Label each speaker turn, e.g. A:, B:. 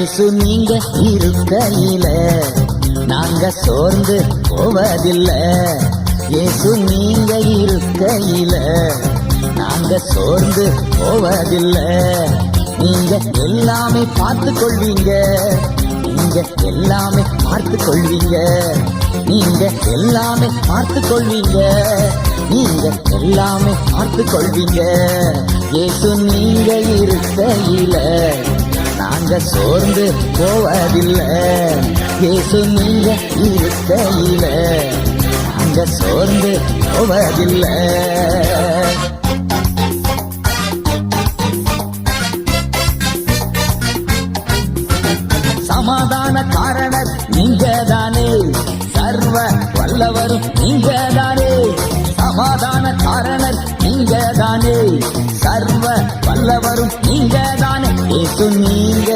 A: இயேசு நீங்க இருக்கையில நாங்க சோர்ந்து போவதில்லை. இயேசு நீங்க இருக்கையில நாங்க சோர்ந்து போவதில்லை. நீங்க எல்லாமே பார்த்து கொள்வீங்க, நீங்க எல்லாமே பார்த்து கொள்வீங்க, நீங்க எல்லாமே பார்த்து கொள்வீங்க, நீங்க எல்லாமே பார்த்து கொள்வீங்க. இயேசு நீங்க இருக்கையில நாங்க சோர்ந்து போவதில்லை. இயேசு நீங்க இருக்கையில நாங்க சோர்ந்து போவதில்லை. சமாதான காரணர் நீங்க தானே, சர்வ வல்லவரும் நீங்க தானே. சமாதான காரணர் நீங்க தானே, சர்வ வல்லவரும் நீங்க தானே. இயேசு நீங்க